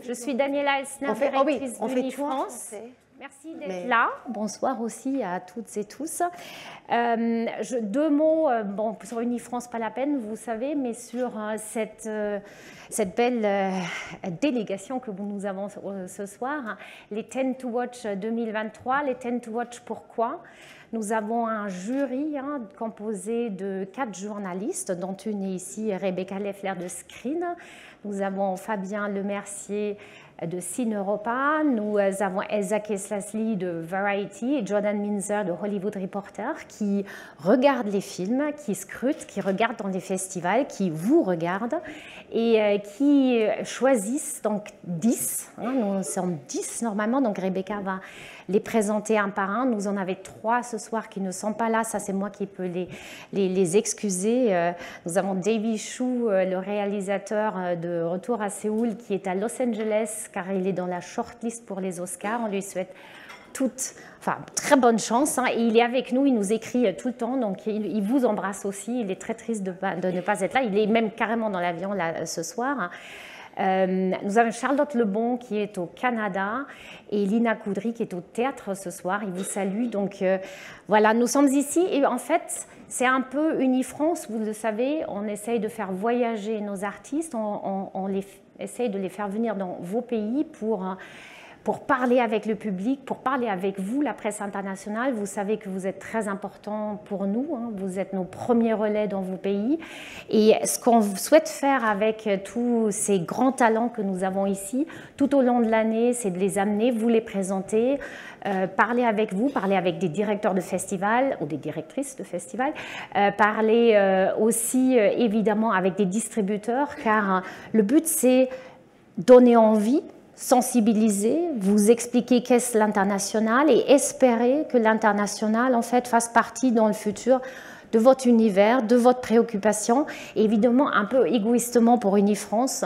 Je suis Daniela Elsner, directrice d'Unifrance. Merci d'être là. Bonsoir aussi à toutes et tous. Deux mots, bon, sur Unifrance, pas la peine, vous savez, mais sur cette belle délégation que nous avons ce soir, les 10 to Watch 2023. Les 10 to Watch, pourquoi? Nous avons un jury composé de 4 journalistes, dont une est ici, Rebecca Leffler de Screen. Nous avons Fabien Lemercier de Cine Europa, nous avons Elsa Keslasley de Variety et Jordan Minzer de Hollywood Reporter qui regardent les films, qui scrutent, qui regardent dans les festivals, qui vous regardent et qui choisissent donc 10. Nous sommes 10 normalement, donc Rebecca va les présenter un par un. Nous en avons 3 ce soir qui ne sont pas là, ça c'est moi qui peux les excuser. Nous avons Davy Chou, le réalisateur de Retour à Séoul, qui est à Los Angeles car il est dans la shortlist pour les Oscars. On lui souhaite très bonne chance. Et il est avec nous, il nous écrit tout le temps, donc il vous embrasse aussi. Il est très triste de ne pas être là. Il est même carrément dans l'avion là ce soir. Nous avons Charlotte Lebon qui est au Canada et Lina Coudry qui est au théâtre ce soir. Il vous salue. Donc voilà, nous sommes ici et en fait c'est un peu Unifrance, vous le savez, on essaye de faire voyager nos artistes, on essaye de les faire venir dans vos pays pour parler avec le public, pour parler avec vous, la presse internationale. Vous savez que vous êtes très important pour nous, vous êtes nos premiers relais dans vos pays. Et ce qu'on souhaite faire avec tous ces grands talents que nous avons ici, tout au long de l'année, c'est de les amener, vous les présenter, parler avec vous, parler avec des directeurs de festivals ou des directrices de festivals, parler aussi évidemment avec des distributeurs, car le but c'est donner envie, sensibiliser, vous expliquer qu'est-ce l'international et espérer que l'international en fait fasse partie dans le futur de votre univers, de votre préoccupation, et évidemment un peu égoïstement pour Unifrance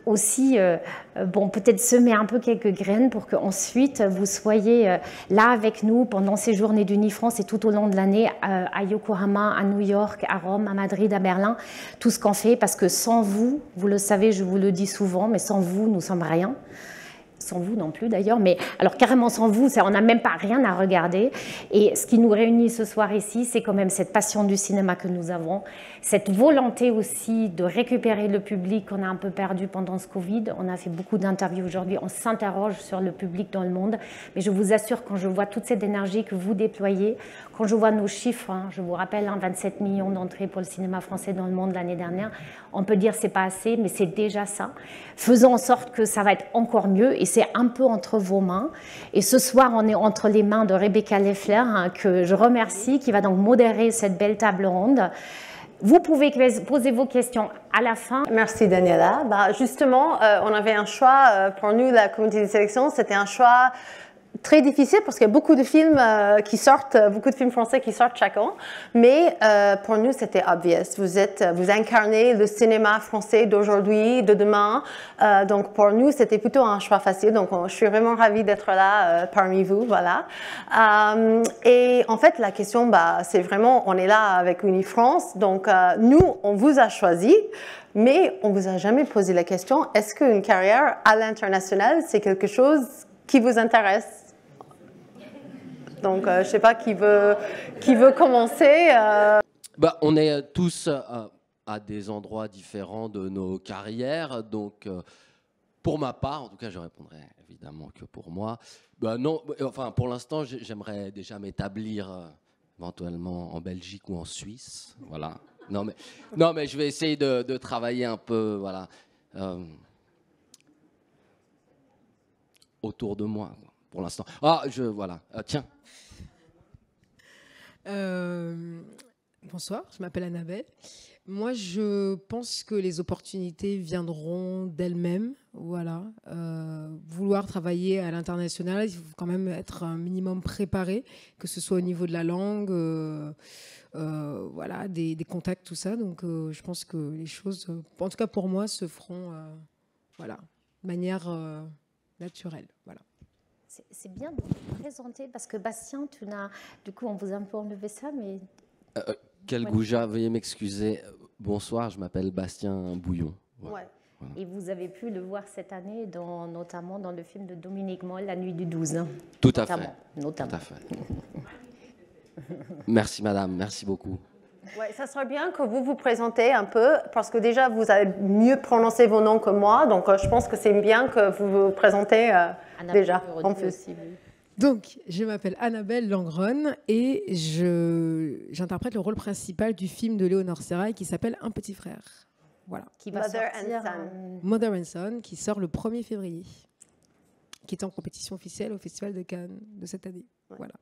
aussi, bon, peut-être semer un peu quelques graines pour qu'ensuite vous soyez là avec nous pendant ces journées d'Unifrance et tout au long de l'année à Yokohama, à New York, à Rome, à Madrid, à Berlin, tout ce qu'on fait, parce que sans vous, vous le savez, je vous le dis souvent, mais sans vous, nous sommes rien. Sans vous non plus d'ailleurs, mais alors carrément sans vous, on n'a même pas rien à regarder. Et ce qui nous réunit ce soir ici, c'est quand même cette passion du cinéma que nous avons, cette volonté aussi de récupérer le public qu'on a un peu perdu pendant ce Covid. On a fait beaucoup d'interviews aujourd'hui, on s'interroge sur le public dans le monde, mais je vous assure, quand je vois toute cette énergie que vous déployez, quand je vois nos chiffres, je vous rappelle, 27 millions d'entrées pour le cinéma français dans le monde l'année dernière, on peut dire c'est pas assez, mais c'est déjà ça. Faisons en sorte que ça va être encore mieux, et c'est un peu entre vos mains. Et ce soir, on est entre les mains de Rebecca Leffler, que je remercie, qui va donc modérer cette belle table ronde. Vous pouvez poser vos questions à la fin. Merci Daniela. Justement, on avait un choix pour nous, la communauté de sélection, c'était un choix très difficile parce qu'il y a beaucoup de films qui sortent, beaucoup de films français qui sortent chaque an, mais pour nous c'était obvious. Vous incarnez le cinéma français d'aujourd'hui, de demain, donc pour nous c'était plutôt un choix facile. Donc je suis vraiment ravie d'être là parmi vous, voilà. Et en fait la question, c'est vraiment, on est là avec Unifrance, donc nous on vous a choisi. Mais on vous a jamais posé la question, est-ce qu'une carrière à l'international c'est quelque chose qui vous intéresse? Donc, je ne sais pas qui veut commencer. On est tous à des endroits différents de nos carrières. Donc, pour ma part, en tout cas, je répondrai évidemment que pour moi. Non, enfin, pour l'instant, j'aimerais déjà m'établir éventuellement en Belgique ou en Suisse. Voilà. Non, mais je vais essayer de travailler un peu, voilà, autour de moi. Pour l'instant. Voilà. Tiens. Bonsoir, je m'appelle Annabelle. Moi, je pense que les opportunités viendront d'elles-mêmes. Voilà. Vouloir travailler à l'international, il faut quand même être un minimum préparé, que ce soit au niveau de la langue, voilà, des contacts, tout ça. Donc, je pense que les choses, en tout cas pour moi, se feront voilà, de manière naturelle. Voilà. C'est bien de vous présenter parce que Bastien, du coup, on vous a un peu enlevé ça, mais... Quel goujat, veuillez m'excuser. Bonsoir, je m'appelle Bastien Bouillon. Ouais. Voilà. Et vous avez pu le voir cette année, notamment dans le film de Dominique Moll, La Nuit du 12. Tout à fait. Notamment. Tout à fait. Merci madame, merci beaucoup. Ouais, ça serait bien que vous vous présentez un peu, parce que déjà vous avez mieux prononcé vos noms que moi, donc je pense que c'est bien que vous vous présentez déjà en plus. Donc, je m'appelle Annabelle Langron et j'interprète le rôle principal du film de Léonore Serrail qui s'appelle Un petit frère. Voilà. Qui va sortir Mother and Son, qui sort le 1er février, qui est en compétition officielle au Festival de Cannes de cette année. Ouais. Voilà.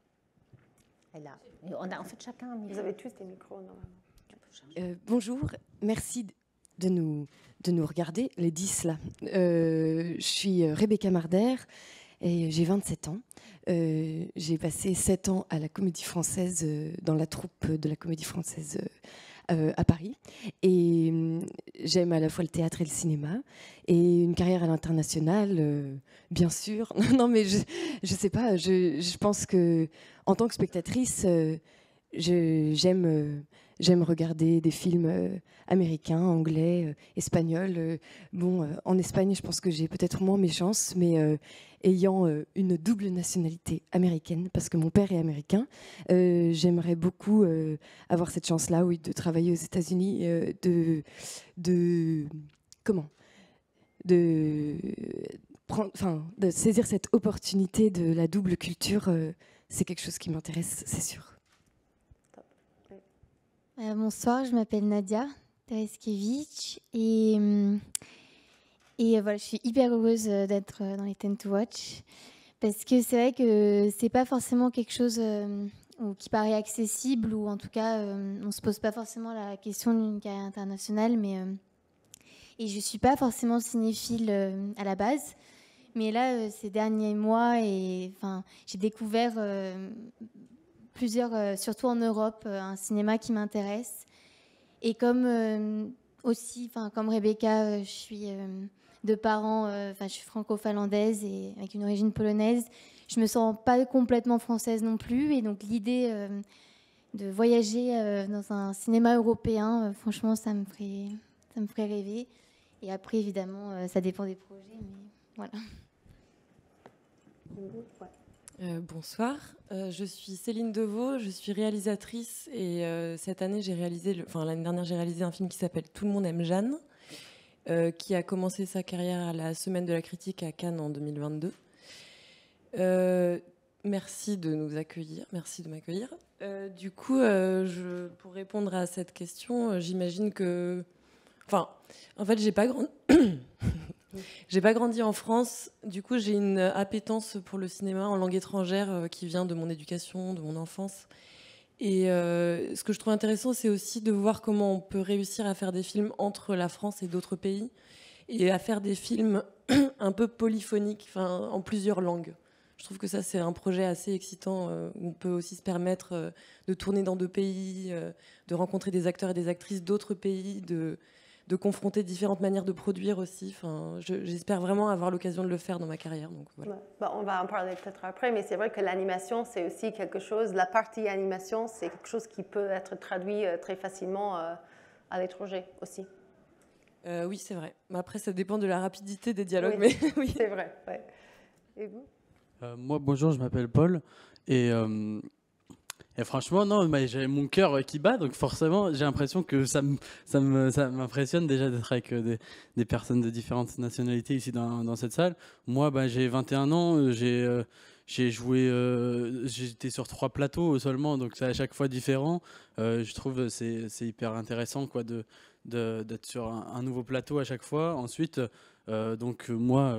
Et là, on a en fait chacun un micro. Vous avez tous des micros normalement. Bonjour, merci de nous regarder, les 10 là. Je suis Rebecca Marder et j'ai 27 ans. J'ai passé 7 ans à la Comédie Française, dans la troupe de la Comédie Française à Paris. Et j'aime à la fois le théâtre et le cinéma. Et une carrière à l'international, bien sûr. Non, mais je sais pas, je pense que en tant que spectatrice, j'aime regarder des films américains, anglais, espagnols. En Espagne, je pense que j'ai peut-être moins mes chances, mais ayant une double nationalité américaine, parce que mon père est américain, j'aimerais beaucoup avoir cette chance-là, oui, de travailler aux États-Unis, de saisir cette opportunité de la double culture. C'est quelque chose qui m'intéresse, c'est sûr. Bonsoir, je m'appelle Nadia Tereskevich et voilà, je suis hyper heureuse d'être dans les 10 to Watch parce que c'est vrai que c'est pas forcément quelque chose qui paraît accessible ou en tout cas on se pose pas forcément la question d'une carrière internationale, mais et je suis pas forcément cinéphile à la base, mais là ces derniers mois j'ai découvert plusieurs, surtout en Europe, un cinéma qui m'intéresse. Et comme comme Rebecca, je suis de parents, je suis franco-finlandaise et avec une origine polonaise. Je me sens pas complètement française non plus. Et donc l'idée de voyager dans un cinéma européen, franchement, ça me ferait rêver. Et après, évidemment, ça dépend des projets, mais voilà. Bonsoir, je suis Céline Deveau, je suis réalisatrice et cette année l'année dernière j'ai réalisé un film qui s'appelle Tout le monde aime Jeanne, qui a commencé sa carrière à la Semaine de la Critique à Cannes en 2022. Merci de nous accueillir, merci de m'accueillir. Du coup, pour répondre à cette question, j'imagine que... en fait, j'ai pas grandi en France, du coup j'ai une appétence pour le cinéma en langue étrangère qui vient de mon éducation, de mon enfance. Et ce que je trouve intéressant, c'est aussi de voir comment on peut réussir à faire des films entre la France et d'autres pays, et à faire des films un peu polyphoniques, en plusieurs langues. Je trouve que ça, c'est un projet assez excitant, où on peut aussi se permettre de tourner dans 2 pays, de rencontrer des acteurs et des actrices d'autres pays, de confronter différentes manières de produire aussi. J'espère vraiment avoir l'occasion de le faire dans ma carrière. Donc, voilà. On va en parler peut-être après, mais c'est vrai que l'animation, c'est aussi quelque chose, la partie animation, c'est quelque chose qui peut être traduit très facilement à l'étranger aussi. Oui, c'est vrai. Mais après, ça dépend de la rapidité des dialogues. Oui, mais oui. C'est vrai. Ouais. Et vous ? Moi, bonjour, je m'appelle Paul. Et franchement, non, j'avais mon cœur qui bat, donc forcément, j'ai l'impression que ça m'impressionne déjà d'être avec des personnes de différentes nationalités ici dans cette salle. Moi, j'ai 21 ans, j'ai joué, j'étais sur 3 plateaux seulement, donc c'est à chaque fois différent. Je trouve que c'est hyper intéressant d'être sur un nouveau plateau à chaque fois. Ensuite, moi...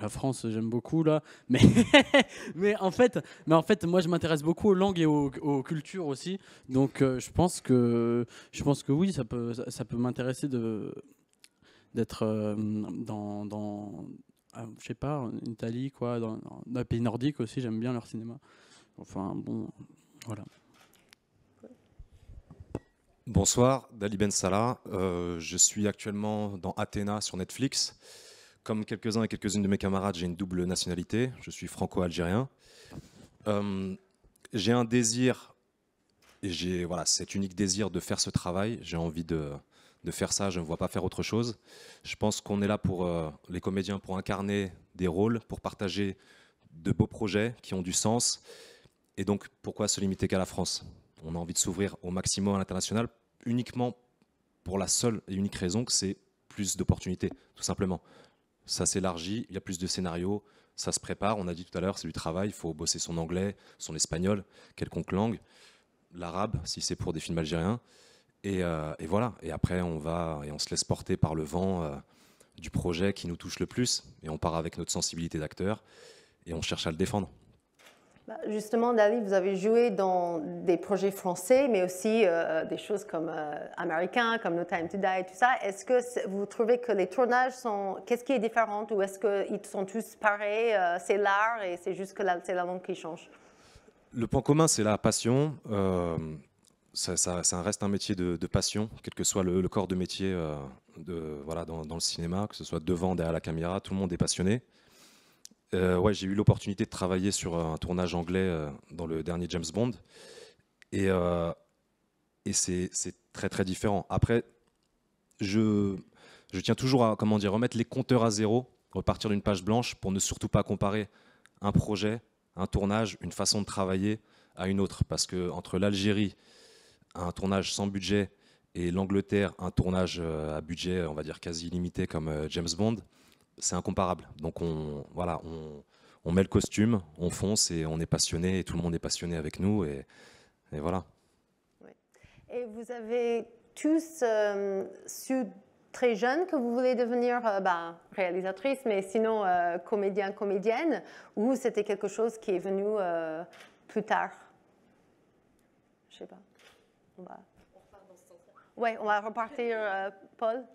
la France, j'aime beaucoup là, mais en fait, moi, je m'intéresse beaucoup aux langues et aux cultures aussi. Donc, je pense que oui, ça peut m'intéresser d'être je sais pas, en Italie, quoi, dans un pays nordique aussi. J'aime bien leur cinéma. Enfin, bon, voilà. Bonsoir, Dali Ben Salah. Je suis actuellement dans Athéna sur Netflix. Comme quelques-uns et quelques-unes de mes camarades, j'ai une double nationalité. Je suis franco-algérien. J'ai un désir, et cet unique désir de faire ce travail. J'ai envie de faire ça, je ne me vois pas faire autre chose. Je pense qu'on est là pour les comédiens, pour incarner des rôles, pour partager de beaux projets qui ont du sens. Et donc, pourquoi se limiter qu'à la France? On a envie de s'ouvrir au maximum à l'international, uniquement pour la seule et unique raison que c'est plus d'opportunités, tout simplement. Ça s'élargit, il y a plus de scénarios, ça se prépare. On a dit tout à l'heure, c'est du travail, il faut bosser son anglais, son espagnol, quelconque langue, l'arabe, si c'est pour des films algériens. Et voilà. Et après, on se laisse porter par le vent du projet qui nous touche le plus. Et on part avec notre sensibilité d'acteur et on cherche à le défendre. Justement, Dali, vous avez joué dans des projets français, mais aussi des choses comme américains, comme No Time to Die, tout ça. Est-ce que vous trouvez que les tournages sont... Qu'est-ce qui est différent ou est-ce qu'ils sont tous pareils? C'est l'art et c'est juste que c'est la langue qui change? Le point commun, c'est la passion. Ça reste un métier de passion, quel que soit le corps de métier dans le cinéma, que ce soit devant, derrière la caméra, tout le monde est passionné. Ouais, j'ai eu l'opportunité de travailler sur un tournage anglais dans le dernier James Bond, et c'est très très différent. Après, je tiens toujours à remettre les compteurs à zéro, repartir d'une page blanche pour ne surtout pas comparer un projet, un tournage, une façon de travailler à une autre, parce que entre l'Algérie, un tournage sans budget, et l'Angleterre, un tournage à budget, on va dire quasi illimité comme James Bond, c'est incomparable. Donc on met le costume, on fonce et on est passionné, et tout le monde est passionné avec nous, et voilà. Oui. Et vous avez tous su très jeune que vous voulez devenir réalisatrice, mais sinon comédien, comédienne, ou c'était quelque chose qui est venu plus tard? Je sais pas. On repart dans ce sens-là. Oui, on va repartir, Paul.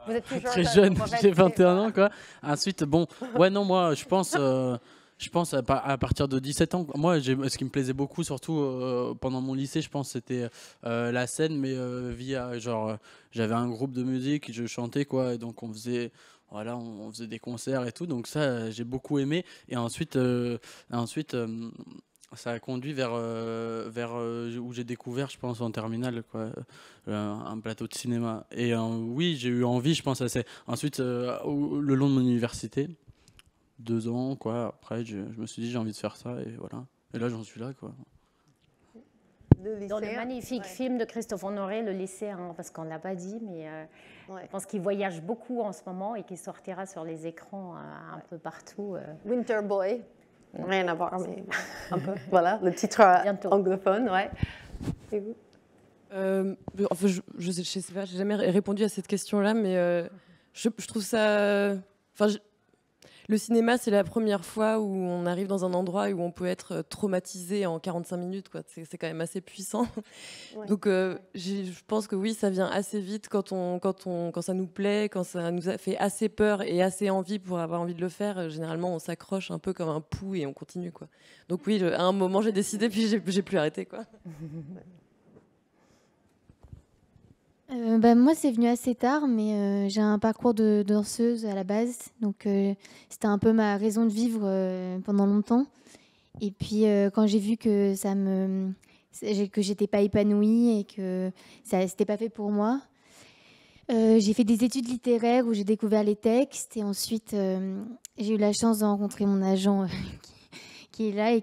Vous êtes toujours très jeune, j'ai 21 ans, quoi. Ensuite, moi, je pense à partir de 17 ans. Moi, ce qui me plaisait beaucoup, surtout pendant mon lycée, je pense, c'était la scène, mais via, j'avais un groupe de musique, je chantais, quoi, et donc on faisait des concerts et tout, donc ça, j'ai beaucoup aimé. Et ensuite, ça a conduit vers où j'ai découvert, je pense, en terminale, quoi, un plateau de cinéma. Et oui, j'ai eu envie, je pense, ensuite, le long de mon université, 2 ans, quoi. Après, je me suis dit, j'ai envie de faire ça, et voilà. Et là, j'en suis là, quoi. Dans le magnifique film de Christophe Honoré, Le Lycéen, parce qu'on ne l'a pas dit, mais je pense qu'il voyage beaucoup en ce moment et qu'il sortira sur les écrans un peu partout. Winter Boy. Rien à voir, mais un peu. Voilà, le titre anglophone, ouais. Et vous? Je sais pas, j'ai jamais répondu à cette question-là, mais je trouve ça... Le cinéma, c'est la première fois où on arrive dans un endroit où on peut être traumatisé en 45 minutes, quoi. C'est quand même assez puissant. Ouais. Donc, je pense que oui, ça vient assez vite quand ça nous plaît, quand ça nous a fait assez peur et assez envie pour avoir envie de le faire. Généralement, on s'accroche un peu comme un pou et on continue, quoi. Donc oui, à un moment, j'ai décidé, puis j'ai plus arrêté, quoi. Moi, c'est venu assez tard, mais j'ai un parcours de danseuse à la base. Donc, c'était un peu ma raison de vivre pendant longtemps. Et puis, quand j'ai vu que que j'étais pas épanouie et que c'était pas fait pour moi, j'ai fait des études littéraires où j'ai découvert les textes. Et ensuite, j'ai eu la chance de rencontrer mon agent qui est là et et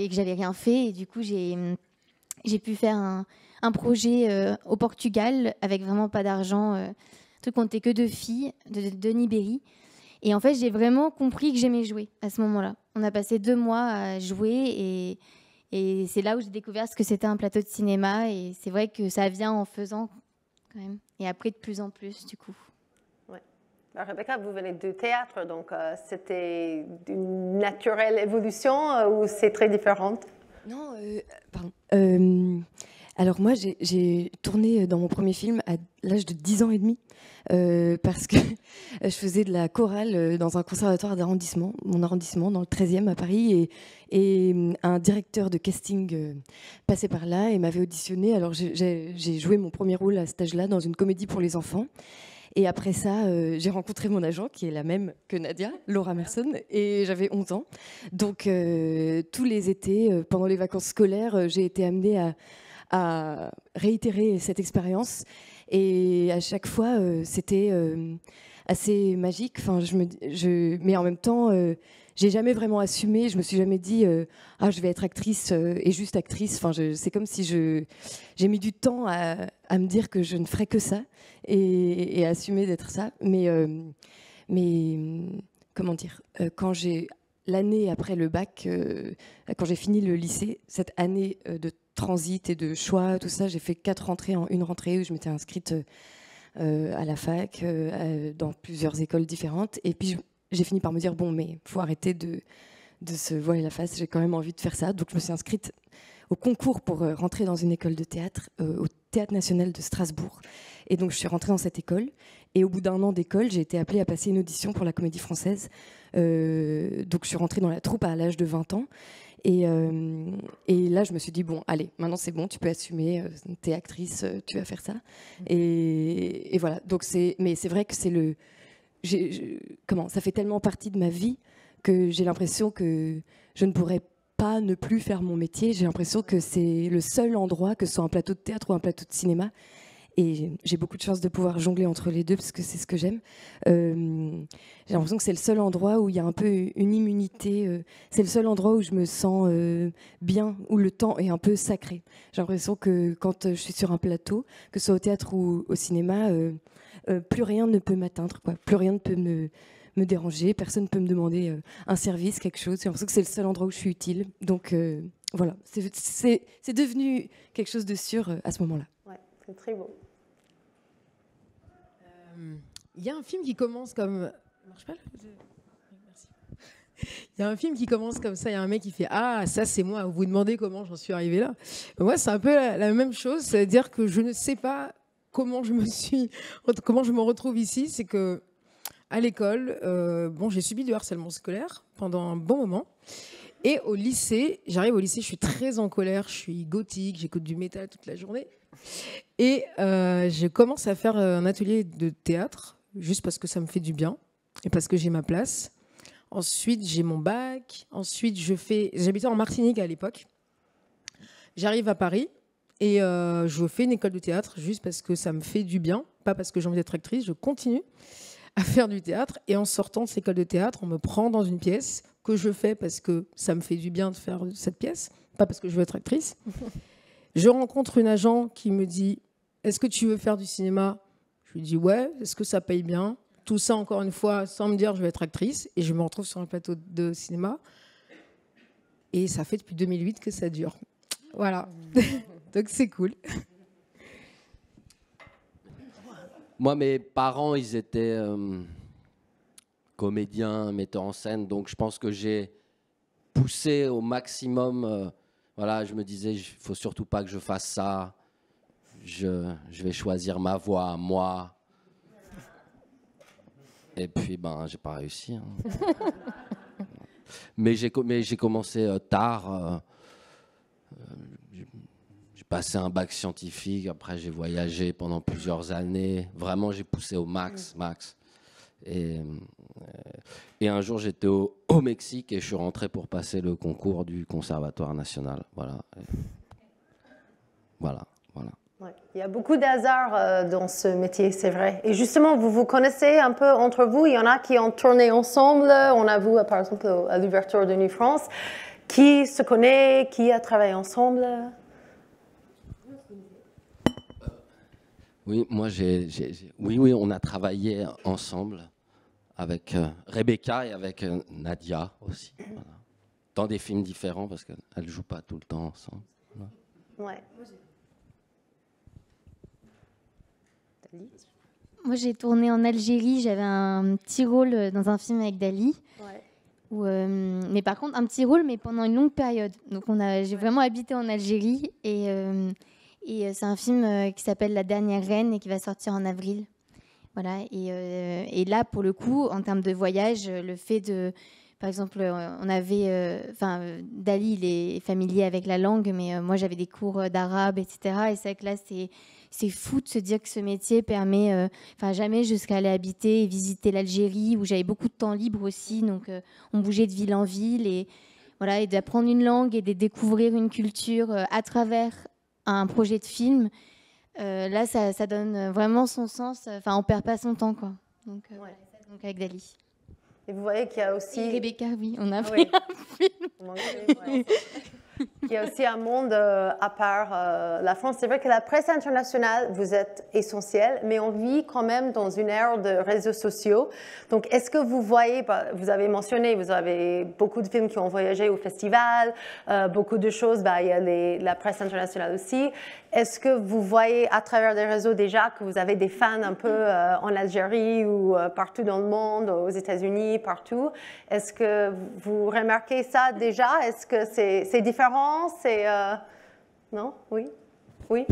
que j'avais rien fait. Et du coup, j'ai pu faire un projet au Portugal avec vraiment pas d'argent, truc on n'était que 2 filles de Denis Berry. Et en fait, j'ai vraiment compris que j'aimais jouer à ce moment-là. On a passé 2 mois à jouer et c'est là où j'ai découvert ce que c'était un plateau de cinéma. Et c'est vrai que ça vient en faisant quand même. Et après, de plus en plus, du coup. Ouais. Alors, Rebecca, vous venez de théâtre, donc c'était une naturelle évolution ou c'est très différente? Non, pardon. Alors moi, j'ai tourné dans mon premier film à l'âge de 10 ans et demi parce que je faisais de la chorale dans un conservatoire d'arrondissement, mon arrondissement dans le 13e à Paris, et un directeur de casting passait par là et m'avait auditionné. Alors j'ai joué mon premier rôle à cet âge-là dans une comédie pour les enfants. Et après ça, j'ai rencontré mon agent, qui est la même que Nadia, Laura Merson, et j'avais 11 ans. Donc tous les étés, pendant les vacances scolaires, j'ai été amenée à réitérer cette expérience. Et à chaque fois, c'était assez magique. Enfin, mais en même temps, j'ai jamais vraiment assumé. Je me suis jamais dit ah, je vais être actrice et juste actrice. Enfin, c'est comme si j'ai mis du temps à me dire que je ne ferais que ça et à assumer d'être ça. Mais comment dire, quand l'année après le bac, quand j'ai fini le lycée, cette année de transit et de choix, tout ça, j'ai fait 4 rentrées en une rentrée où je m'étais inscrite à la fac, dans plusieurs écoles différentes. Et puis j'ai fini par me dire bon, mais faut arrêter de se voiler la face. J'ai quand même envie de faire ça, donc je me suis inscrite au concours pour rentrer dans une école de théâtre, au Théâtre National de Strasbourg. Et donc je suis rentrée dans cette école. Et au bout d'un an d'école, j'ai été appelée à passer une audition pour la Comédie Française. Donc je suis rentrée dans la troupe à l'âge de 20 ans. Et là, je me suis dit, bon, allez, maintenant c'est bon, tu peux assumer, t'es actrice, tu vas faire ça. Et voilà. Donc mais c'est vrai que c'est ça fait tellement partie de ma vie que j'ai l'impression que je ne pourrais pas ne plus faire mon métier. J'ai l'impression que c'est le seul endroit, que ce soit un plateau de théâtre ou un plateau de cinéma. Et j'ai beaucoup de chance de pouvoir jongler entre les deux parce que c'est ce que j'aime. J'ai l'impression que c'est le seul endroit où il y a un peu une immunité. C'est le seul endroit où je me sens bien, où le temps est un peu sacré. J'ai l'impression que quand je suis sur un plateau, que ce soit au théâtre ou au cinéma, plus rien ne peut m'atteindre, quoi. Plus rien ne peut me déranger. Personne ne peut me demander un service, quelque chose. J'ai l'impression que c'est le seul endroit où je suis utile. Donc voilà, c'est devenu quelque chose de sûr à ce moment-là. Ouais, c'est très beau. Il y a un film qui commence comme... Marche pas, merci. Il y a un film qui commence comme ça, il y a un mec qui fait « Ah, ça c'est moi, vous vous demandez comment j'en suis arrivé là ?» Moi, c'est un peu la même chose, c'est-à-dire que je ne sais pas comment je me retrouve ici. C'est que à l'école, j'ai subi du harcèlement scolaire pendant un bon moment. Et au lycée, j'arrive au lycée, je suis très en colère, je suis gothique, j'écoute du métal toute la journée. Et je commence à faire un atelier de théâtre, juste parce que ça me fait du bien et parce que j'ai ma place. Ensuite, j'ai mon bac. Ensuite, j'habitais en Martinique à l'époque. J'arrive à Paris et je fais une école de théâtre juste parce que ça me fait du bien, pas parce que j'ai envie d'être actrice. Je continue à faire du théâtre et en sortant de cette école de théâtre, on me prend dans une pièce que je fais parce que ça me fait du bien de faire cette pièce, pas parce que je veux être actrice. Je rencontre une agent qui me dit « Est-ce que tu veux faire du cinéma ?» Je lui dis « Ouais, est-ce que ça paye bien ?» Tout ça, encore une fois, sans me dire « Je vais être actrice ». Et je me retrouve sur un plateau de cinéma. Et ça fait depuis 2008 que ça dure. Voilà. Donc c'est cool. Moi, mes parents, ils étaient comédiens, metteurs en scène. Donc je pense que j'ai poussé au maximum... Voilà, je me disais, il ne faut surtout pas que je fasse ça. Je vais choisir ma voie, moi. Et puis, j'ai pas réussi. Hein. Mais j'ai commencé tard. J'ai passé un bac scientifique. Après, j'ai voyagé pendant plusieurs années. Vraiment, j'ai poussé au max. Et un jour, j'étais au Mexique et je suis rentré pour passer le concours du Conservatoire national. Voilà. Ouais. Il y a beaucoup d'hasard dans ce métier, c'est vrai. Et justement, vous vous connaissez un peu entre vous. Il y en a qui ont tourné ensemble. On a vu, par exemple, à l'ouverture de Nuit France. Qui se connaît, qui a travaillé ensemble? Oui, moi, oui, on a travaillé ensemble avec Rebecca et avec Nadia aussi. Voilà. Dans des films différents parce qu'elles ne jouent pas tout le temps ensemble. Voilà. Ouais. Moi, j'ai tourné en Algérie. J'avais un petit rôle dans un film avec Dali. Ouais. Mais par contre, un petit rôle, mais pendant une longue période. Donc, j'ai vraiment habité en Algérie. Et c'est un film qui s'appelle La Dernière Reine et qui va sortir en avril. Voilà. Et là, pour le coup, en termes de voyage, le fait de... Par exemple, on avait... Dali, il est familier avec la langue, mais moi, j'avais des cours d'arabe, etc. Et c'est vrai que là, c'est fou de se dire que ce métier permet... jamais jusqu'à aller habiter et visiter l'Algérie, où j'avais beaucoup de temps libre aussi. Donc, on bougeait de ville en ville. Et d'apprendre une langue et de découvrir une culture à travers un projet de film, là, ça donne vraiment son sens. Enfin, on perd pas son temps, quoi. Donc, donc avec Dali. Et vous voyez qu'il y a aussi... Et Rebecca, oui, on a fait un film. Il y a aussi un monde à part la France. C'est vrai que la presse internationale, vous êtes essentiel, mais on vit quand même dans une ère de réseaux sociaux. Donc, est-ce que vous voyez, vous avez mentionné, vous avez beaucoup de films qui ont voyagé au festival, beaucoup de choses, il y a la presse internationale aussi. Est-ce que vous voyez à travers les réseaux déjà que vous avez des fans un peu en Algérie ou partout dans le monde, aux États-Unis, partout? Est-ce que vous remarquez ça déjà? Est-ce que c'est différent? Non? Oui? Oui?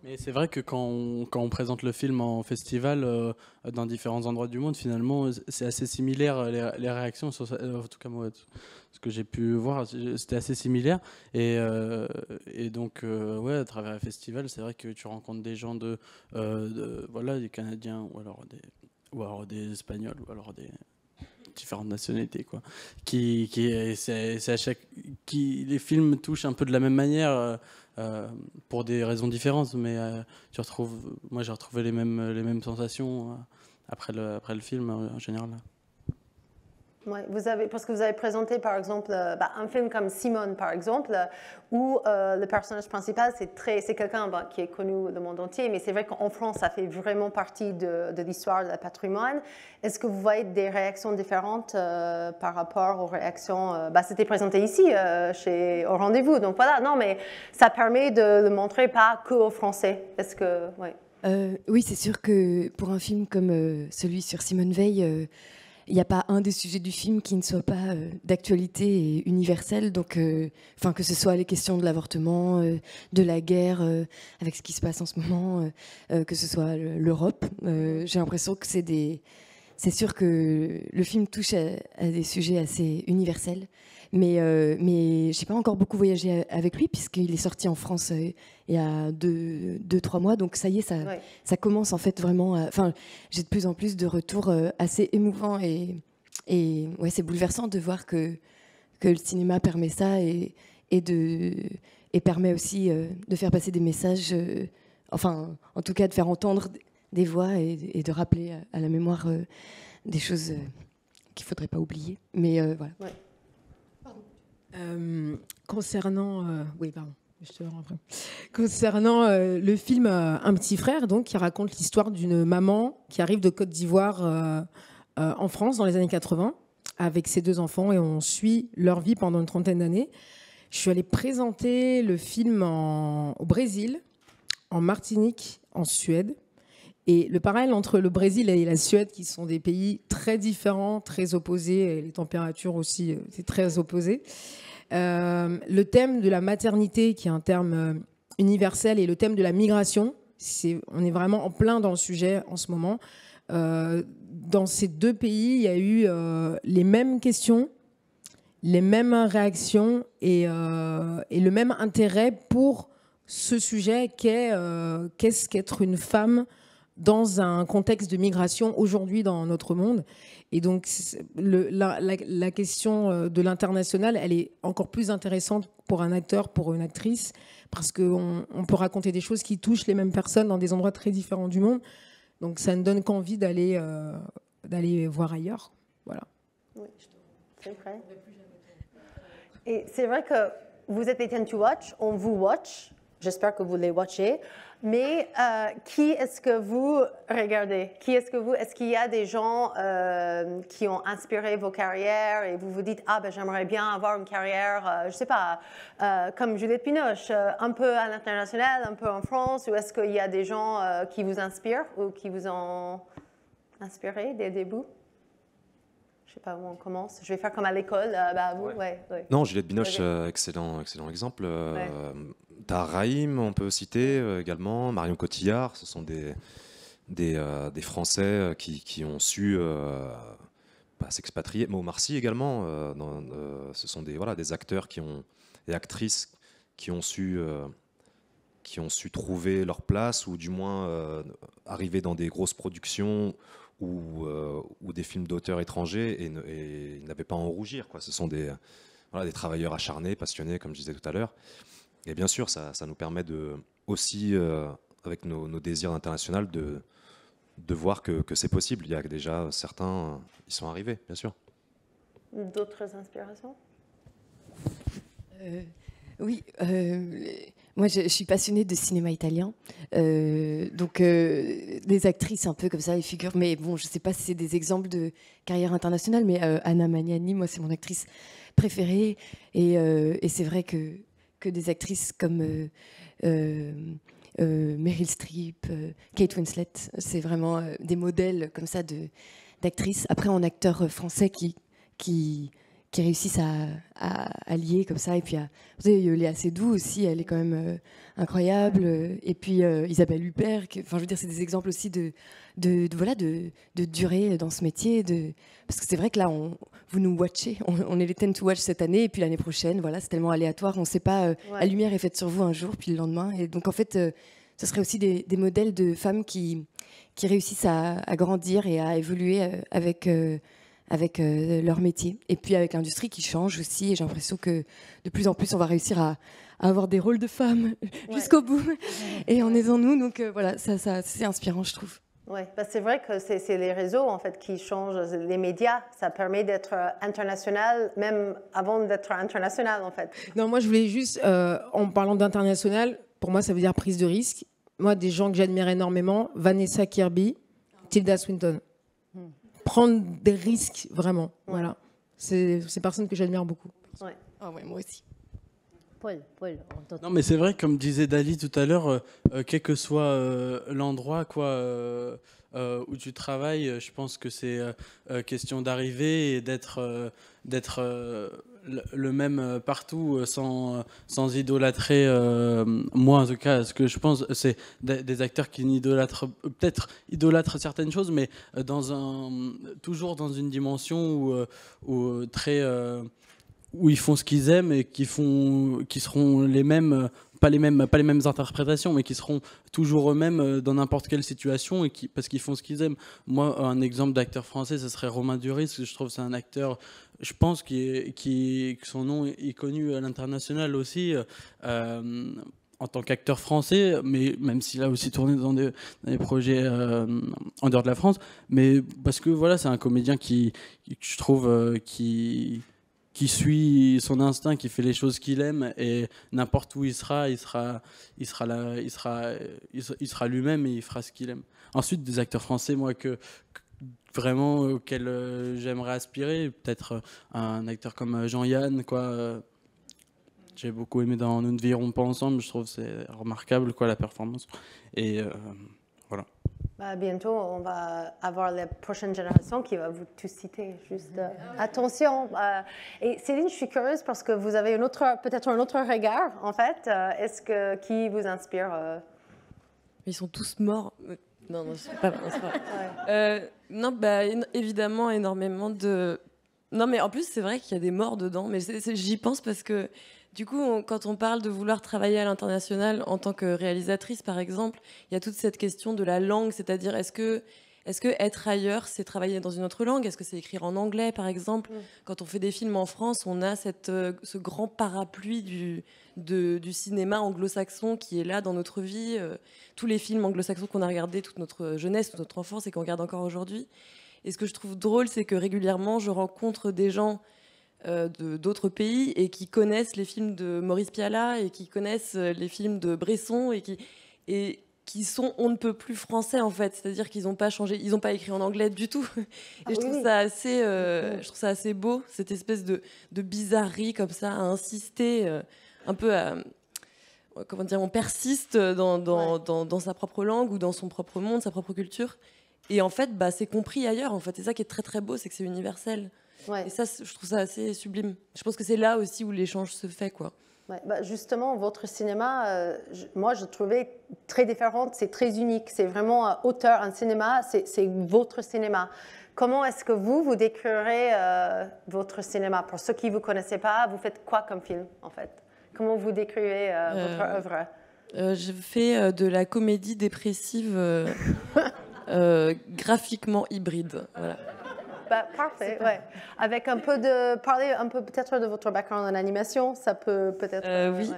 Mais c'est vrai que quand on présente le film en festival dans différents endroits du monde, finalement, c'est assez similaire les réactions. En tout cas, moi, ce que j'ai pu voir, c'était assez similaire. Et donc, ouais, à travers les festivals, c'est vrai que tu rencontres des gens voilà, des Canadiens ou alors des Espagnols ou alors des différentes nationalités, quoi. Les films touchent un peu de la même manière pour des raisons différentes, mais moi j'ai retrouvé les mêmes sensations après le film en général. Ouais, parce que vous avez présenté par exemple un film comme Simone par exemple, où le personnage principal c'est quelqu'un qui est connu dans le monde entier, mais c'est vrai qu'en France ça fait vraiment partie de l'histoire de la patrimoine. Est-ce que vous voyez des réactions différentes par rapport aux réactions c'était présenté ici au rendez-vous, donc voilà, non mais ça permet de le montrer pas qu'aux Français. Est-ce que oui, c'est sûr que pour un film comme celui sur Simone Veil, il n'y a pas un des sujets du film qui ne soit pas d'actualité et universel. Donc, que ce soit les questions de l'avortement, de la guerre, avec ce qui se passe en ce moment, que ce soit l'Europe. J'ai l'impression que c'est sûr que le film touche à des sujets assez universels. Mais je n'ai pas encore beaucoup voyagé avec lui, puisqu'il est sorti en France il y a 2-3 mois. Donc ça y est, ça commence en fait vraiment... j'ai de plus en plus de retours assez émouvants. Et ouais, c'est bouleversant de voir que le cinéma permet ça et permet aussi de faire passer des messages, en tout cas de faire entendre des voix et de rappeler à la mémoire des choses qu'il ne faudrait pas oublier. Mais voilà. Ouais. Concernant le film Un petit frère, donc, qui raconte l'histoire d'une maman qui arrive de Côte d'Ivoire en France dans les années 80 avec ses 2 enfants, et on suit leur vie pendant une 30aine d'années. Je suis allée présenter le film au Brésil, en Martinique, en Suède. Et le parallèle entre le Brésil et la Suède, qui sont des pays très différents, très opposés, et les températures aussi, c'est très opposé. Le thème de la maternité, qui est un terme universel, et le thème de la migration, on est vraiment en plein dans le sujet en ce moment. Dans ces 2 pays, il y a eu les mêmes questions, les mêmes réactions et le même intérêt pour ce sujet qu'est-ce qu'être une femme dans un contexte de migration aujourd'hui dans notre monde. Et donc, la question de l'international, elle est encore plus intéressante pour un acteur, pour une actrice, parce qu'on peut raconter des choses qui touchent les mêmes personnes dans des endroits très différents du monde. Donc, ça ne donne qu'envie d'aller voir ailleurs. Voilà. Oui, c'est vrai. Et c'est vrai que vous êtes les Ten to Watch, on vous watch. J'espère que vous les watchez. Mais qui est-ce que vous regardez? Est-ce qu'il y a des gens qui ont inspiré vos carrières et vous vous dites j'aimerais bien avoir une carrière, je sais pas, comme Juliette Binoche, un peu à l'international, un peu en France, ou est-ce qu'il y a des gens qui vous inspirent ou qui vous ont inspiré dès le début? Je sais pas où on commence. Je vais faire comme à l'école. Vous, ouais. Non, Juliette Binoche, excellent exemple. Tahar Rahim, on peut citer également, Marion Cotillard. Ce sont des Français qui ont su s'expatrier. Mais Omar Sy également. Ce sont des acteurs et actrices qui ont su trouver leur place, ou du moins arriver dans des grosses productions ou des films d'auteurs étrangers, et ils n'avaient pas à en rougir, quoi. Ce sont des travailleurs acharnés, passionnés, comme je disais tout à l'heure. Et bien sûr, ça nous permet aussi, avec nos désirs internationaux, de voir que c'est possible. Il y a déjà certains, ils sont arrivés, bien sûr. D'autres inspirations? Oui, moi je suis passionnée de cinéma italien, donc des actrices un peu comme ça, les figures, mais bon, je ne sais pas si c'est des exemples de carrière internationale, mais Anna Magnani, moi c'est mon actrice préférée, et c'est vrai que des actrices comme Meryl Streep, Kate Winslet, c'est vraiment des modèles comme ça d'actrices. Après, en acteurs français qui réussissent à lier comme ça. Et puis, vous savez, Léa Seydoux aussi, elle est quand même incroyable. Et puis, Isabelle Huppert, enfin, je veux dire, c'est des exemples aussi de durée dans ce métier. Parce que c'est vrai que là, vous nous watchez. On est les 10 to Watch cette année. Et puis l'année prochaine, voilà, c'est tellement aléatoire. On ne sait pas, la lumière est faite sur vous un jour, puis le lendemain. Et donc, en fait, ce serait aussi des modèles de femmes qui réussissent à grandir et à évoluer avec leur métier. Et puis avec l'industrie qui change aussi, et j'ai l'impression que de plus en plus, on va réussir à avoir des rôles de femmes jusqu'au bout, et en aidant-nous. Donc voilà, ça c'est inspirant, je trouve. Oui, c'est vrai que c'est les réseaux en fait qui changent, les médias. Ça permet d'être international, même avant d'être international en fait. Non, moi je voulais juste, en parlant d'international, pour moi ça veut dire prise de risque. Moi, des gens que j'admire énormément, Vanessa Kirby, Tilda Swinton. Prendre des risques, vraiment. Voilà. C'est ces personnes que j'admire beaucoup. Ouais. Ah ouais, moi aussi. Paul, non, mais c'est vrai, comme disait Dali tout à l'heure, quel que soit l'endroit où tu travailles, je pense que c'est question d'arriver et d'être le même partout sans idolâtrer. Moi, en tout cas, ce que je pense, c'est des acteurs qui peut-être idolâtrent certaines choses, mais toujours dans une dimension où ils font ce qu'ils aiment et qui seront les mêmes, pas les mêmes interprétations, mais qui seront toujours eux-mêmes dans n'importe quelle situation, parce qu'ils font ce qu'ils aiment. Moi, un exemple d'acteur français, ce serait Romain Duris. Je trouve que c'est un acteur, je pense, que son nom est connu à l'international aussi, en tant qu'acteur français, mais même s'il a aussi tourné dans des projets en dehors de la France, mais parce que voilà, c'est un comédien je trouve, qui suit son instinct, qui fait les choses qu'il aime, et n'importe où il sera lui-même et il fera ce qu'il aime. Ensuite, des acteurs français, moi, vraiment auxquels j'aimerais aspirer, peut-être un acteur comme Jean-Yann, quoi. J'ai beaucoup aimé dans Nous ne vivrons pas ensemble. Je trouve que c'est remarquable, quoi, la performance. Et voilà. Bientôt, on va avoir la prochaine génération qui va vous tous citer. Juste attention. Et Céline, je suis curieuse parce que vous avez peut-être un autre regard, en fait. Qui vous inspire? Ils sont tous morts. Non, c'est pas vrai. Non, évidemment, énormément de... Non, mais en plus, c'est vrai qu'il y a des morts dedans. Mais j'y pense parce que, du coup, quand on parle de vouloir travailler à l'international en tant que réalisatrice, par exemple, il y a toute cette question de la langue, c'est-à-dire est-ce que être ailleurs, c'est travailler dans une autre langue? Est-ce que c'est écrire en anglais, par exemple? Quand on fait des films en France, on a ce grand parapluie du cinéma anglo-saxon qui est là dans notre vie. Tous les films anglo-saxons qu'on a regardés toute notre jeunesse, toute notre enfance et qu'on regarde encore aujourd'hui. Et ce que je trouve drôle, c'est que régulièrement, je rencontre des gens d'autres pays et qui connaissent les films de Maurice Pialat et qui connaissent les films de Bresson et qui sont on ne peut plus français en fait, c'est-à-dire qu'ils n'ont pas changé, ils n'ont pas écrit en anglais du tout. Et je trouve ça assez beau, cette espèce de bizarrerie comme ça, à insister un peu à... Comment dire, on persiste dans sa propre langue ou dans son propre monde, sa propre culture. Et en fait, c'est compris ailleurs. En fait, c'est ça qui est très très beau, c'est que c'est universel. Ouais. Et ça, je trouve ça assez sublime. Je pense que c'est là aussi où l'échange se fait, quoi. Ouais, justement, votre cinéma, moi, je trouvais très différent. C'est très unique. C'est vraiment auteur, un cinéma. C'est votre cinéma. Comment est-ce que vous décrirez votre cinéma? Pour ceux qui ne vous connaissez pas, vous faites quoi comme film, en fait? Comment vous décrivez votre œuvre? Je fais de la comédie dépressive graphiquement hybride. Voilà. Parfait, ouais. Avec un peu de... Parler un peu peut-être de votre background en animation, ça peut peut-être... oui,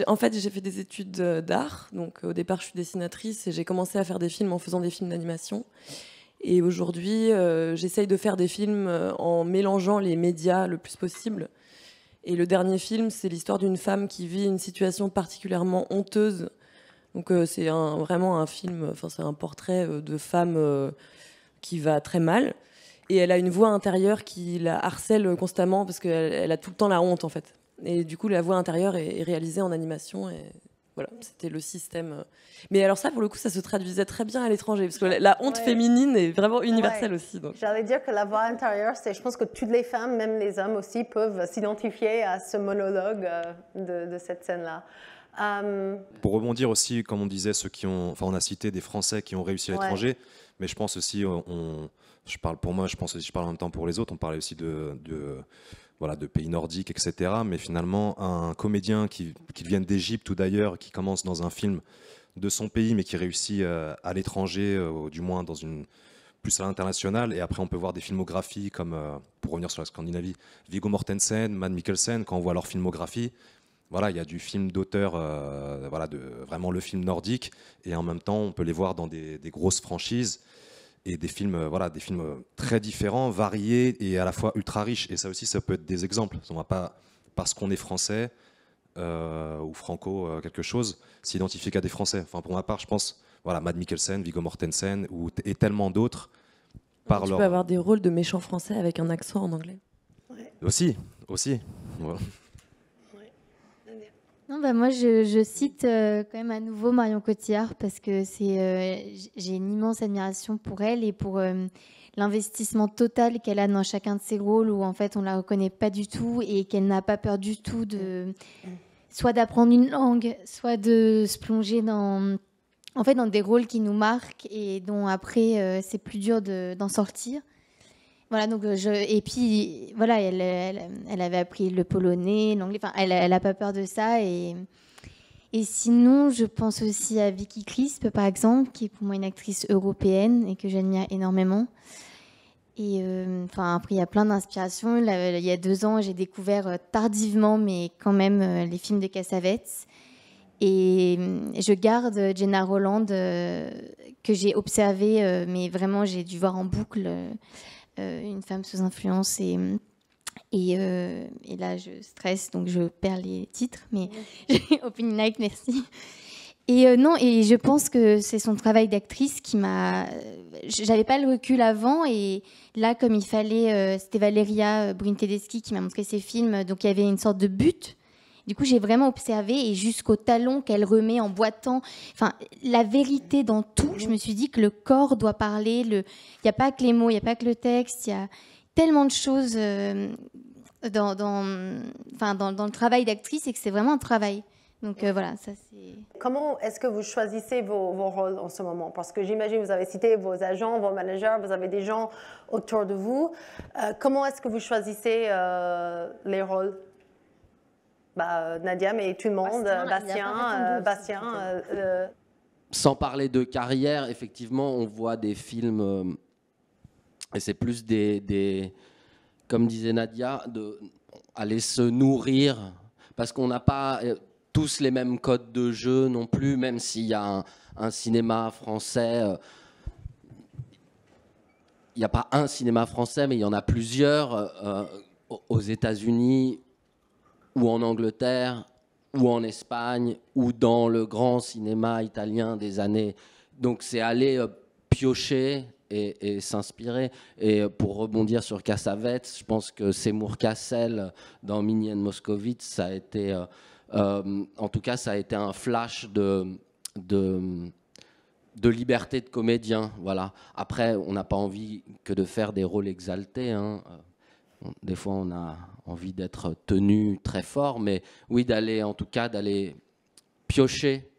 en fait j'ai fait des études d'art, donc au départ je suis dessinatrice et j'ai commencé à faire des films en faisant des films d'animation. Et aujourd'hui j'essaye de faire des films en mélangeant les médias le plus possible. Et le dernier film, c'est l'histoire d'une femme qui vit une situation particulièrement honteuse. Donc c'est vraiment un film, enfin c'est un portrait de femme qui va très mal. Et elle a une voix intérieure qui la harcèle constamment parce qu'elle a tout le temps la honte en fait. Et du coup la voix intérieure est réalisée en animation et voilà, c'était le système. Mais alors ça pour le coup ça se traduisait très bien à l'étranger parce que la honte féminine est vraiment universelle aussi. J'allais dire que la voix intérieure, je pense que toutes les femmes, même les hommes aussi, peuvent s'identifier à ce monologue de cette scène-là. Pour rebondir aussi, comme on disait, on a cité des Français qui ont réussi à l'étranger, mais je pense aussi, je parle pour moi, je parle en même temps pour les autres, on parlait aussi de pays nordiques, etc. Mais finalement, un comédien qui vient d'Égypte ou d'ailleurs, qui commence dans un film de son pays, mais qui réussit à l'étranger, du moins plus à l'international, et après on peut voir des filmographies comme, pour revenir sur la Scandinavie, Viggo Mortensen, Mads Mikkelsen, quand on voit leur filmographie, voilà, il y a du film d'auteur, vraiment le film nordique, et en même temps, on peut les voir dans des grosses franchises et des films très différents, variés et à la fois ultra riches. Et ça aussi, ça peut être des exemples. On ne va pas, parce qu'on est français ou franco quelque chose, s'identifier qu'à des Français. Enfin, pour ma part, je pense, Mads Mikkelsen, Viggo Mortensen et tellement d'autres. Tu peux avoir des rôles de méchants français avec un accent en anglais. Aussi. Voilà. Non, moi, je cite quand même à nouveau Marion Cotillard parce que j'ai une immense admiration pour elle et pour l'investissement total qu'elle a dans chacun de ses rôles où en fait on la reconnaît pas du tout et qu'elle n'a pas peur du tout soit d'apprendre une langue, soit de se plonger dans des rôles qui nous marquent et dont après c'est plus dur d'en sortir. Voilà, donc et puis voilà, elle avait appris le polonais, l'anglais, enfin elle a pas peur de ça et sinon je pense aussi à Vicky Crisp par exemple, qui est pour moi une actrice européenne et que j'admire énormément. Et après il y a plein d'inspirations. Il y a 2 ans, j'ai découvert tardivement, mais quand même les films de Cassavetes. Et je garde Gena Rowland que j'ai observée, mais vraiment j'ai dû voir en boucle. Une femme sous influence et là je stresse donc je perds les titres mais Open Night, merci. Et non, et je pense que c'est son travail d'actrice qui j'avais pas le recul avant et là comme il fallait, c'était Valeria Bruni-Tedeschi qui m'a montré ses films, donc il y avait une sorte de but. Du coup, j'ai vraiment observé et jusqu'au talon qu'elle remet en boitant, enfin, la vérité dans tout, je me suis dit que le corps doit parler, il n'y a pas que les mots, il n'y a pas que le texte, il y a tellement de choses dans le travail d'actrice et que c'est vraiment un travail. Donc voilà, ça c'est... Comment est-ce que vous choisissez vos rôles en ce moment? Parce que j'imagine vous avez cité vos agents, vos managers, vous avez des gens autour de vous. Comment est-ce que vous choisissez les rôles? Nadia, mais tout le monde, Bastien. Sans parler de carrière, effectivement, on voit des films, et c'est plus comme disait Nadia, aller se nourrir, parce qu'on n'a pas tous les mêmes codes de jeu non plus, même s'il y a un cinéma français. Il n'y a pas un cinéma français, mais il y en a plusieurs aux États-Unis, ou en Angleterre, ou en Espagne, ou dans le grand cinéma italien des années. Donc c'est aller piocher et s'inspirer. Et pour rebondir sur Cassavetes, je pense que Seymour Cassel dans Minnie and Moscovitz, ça a été, en tout cas, ça a été un flash de liberté de comédien. Voilà. Après, on n'a pas envie que de faire des rôles exaltés, hein. Des fois, on a envie d'être tenu très fort, mais oui, d'aller piocher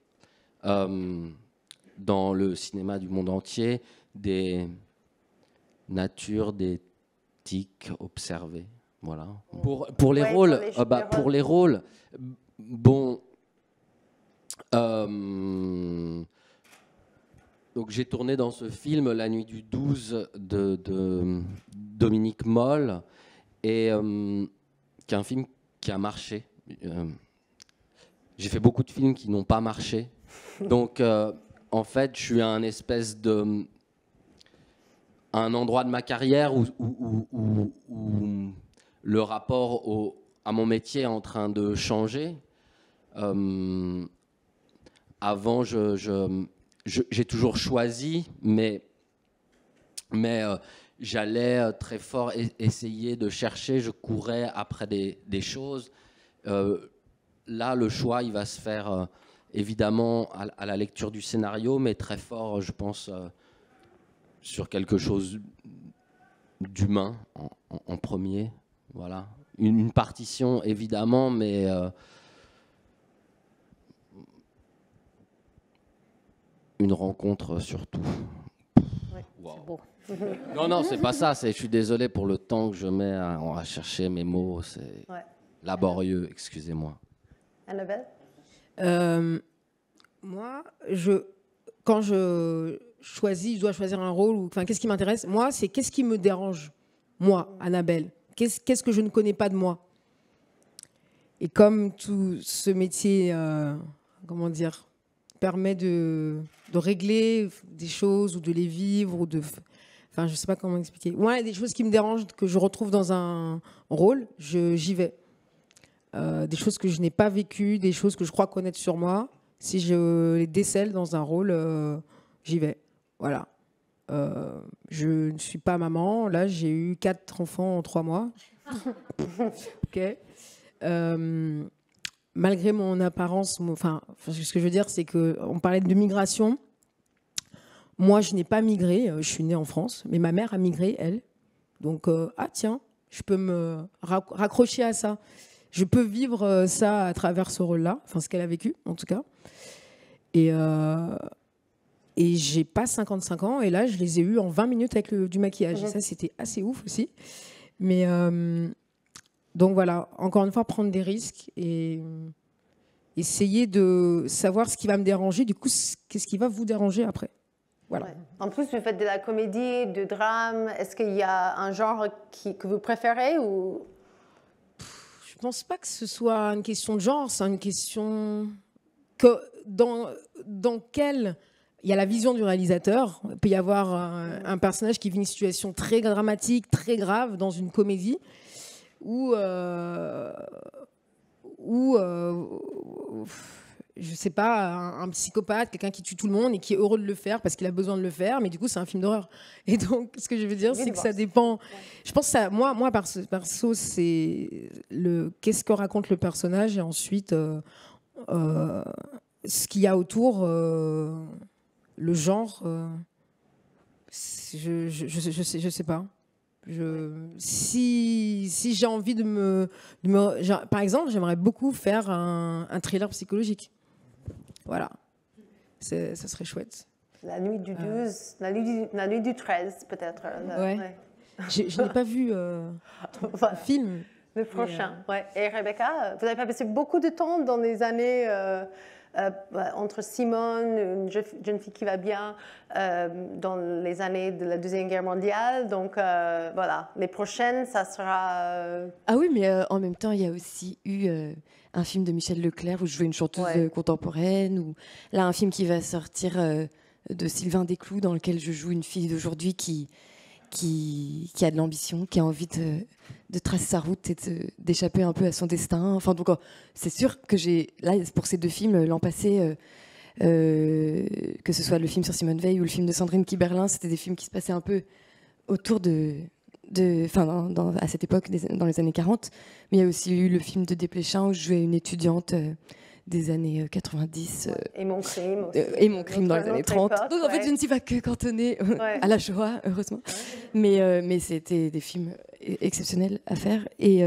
dans le cinéma du monde entier des natures, des tics observés. Voilà. Pour les rôles, pour les rôles, bon. Donc j'ai tourné dans ce film La Nuit du 12 de Dominique Moll, et qui est un film qui a marché. J'ai fait beaucoup de films qui n'ont pas marché. Donc, en fait, je suis à un espèce de... un endroit de ma carrière où le rapport à mon métier est en train de changer. Avant, j'ai toujours choisi, mais j'allais très fort essayer de chercher, je courais après des choses. Là, le choix, il va se faire évidemment à la lecture du scénario, mais très fort, je pense, sur quelque chose d'humain en premier. Voilà. Une partition, évidemment, mais... une rencontre surtout. Ouais, wow. C'est beau. Non, c'est pas ça. Je suis désolé pour le temps que je mets à chercher mes mots. C'est laborieux, excusez-moi. Annabelle? Moi, quand je dois choisir un rôle, qu'est-ce qui m'intéresse? Moi, c'est qu'est-ce qui me dérange, moi, Annabelle? Qu'est-ce que je ne connais pas de moi? Et comme tout ce métier, comment dire, permet de régler des choses ou de les vivre ou enfin, je sais pas comment expliquer. Moi, il y a des choses qui me dérangent que je retrouve dans un rôle, j'y vais. Des choses que je n'ai pas vécues, des choses que je crois connaître sur moi, si je les décèle dans un rôle, j'y vais. Voilà. Je ne suis pas maman. Là, j'ai eu 4 enfants en 3 mois. Ok. Malgré mon apparence, ce que je veux dire, c'est qu'on parlait de migration. Moi, je n'ai pas migré. Je suis née en France, mais ma mère a migré, elle. Donc, tiens, je peux me raccrocher à ça. Je peux vivre ça à travers ce rôle-là, ce qu'elle a vécu, en tout cas. Et j'ai pas 55 ans, et là, je les ai eus en 20 minutes avec du maquillage. Et ça, c'était assez ouf aussi. Mais... donc voilà, encore une fois, prendre des risques et essayer de savoir ce qui va me déranger. Du coup, qu'est-ce qui va vous déranger après? Voilà. Ouais. En plus, vous faites de la comédie, du drame. Est-ce qu'il y a un genre que vous préférez ou... Je ne pense pas que ce soit une question de genre. C'est une question que dans quelle... Il y a la vision du réalisateur. Il peut y avoir un personnage qui vit une situation très dramatique, très grave dans une comédie. Ou je sais pas, un psychopathe, quelqu'un qui tue tout le monde et qui est heureux de le faire parce qu'il a besoin de le faire, mais du coup c'est un film d'horreur. Et donc ce que je veux dire, c'est que ça dépend. Je pense que ça, moi perso, c'est qu'est-ce que raconte le personnage et ensuite ce qu'il y a autour, le genre. Je sais pas. Si j'ai envie par exemple, j'aimerais beaucoup faire un thriller psychologique. Voilà. Ça serait chouette. La nuit du 12, la nuit du 13, peut-être. Ouais. Je n'ai pas vu le film. Le prochain, ouais. Et Rebecca, vous avez passé beaucoup de temps dans les années... entre Simone, une jeune fille qui va bien, dans les années de la Deuxième Guerre mondiale. Donc voilà, les prochaines, ça sera... Ah oui, mais en même temps, il y a aussi eu un film de Michel Leclerc où je jouais une chanteuse contemporaine, ou là, un film qui va sortir de Sylvain Desclous, dans lequel je joue une fille d'aujourd'hui qui a de l'ambition, qui a envie de tracer sa route et d'échapper un peu à son destin. Enfin, donc, c'est sûr que là, pour ces 2 films, l'an passé, que ce soit le film sur Simone Veil ou le film de Sandrine Kiberlin, c'était des films qui se passaient un peu autour à cette époque, dans les années 40. Mais il y a aussi eu le film de Desplechin où je jouais une étudiante des années 90. Et Mon crime aussi. Et Mon crime dans les années 30. Époque, donc en fait, je ne suis pas que cantonnée à la Shoah, heureusement. Mais c'était des films exceptionnels à faire. Et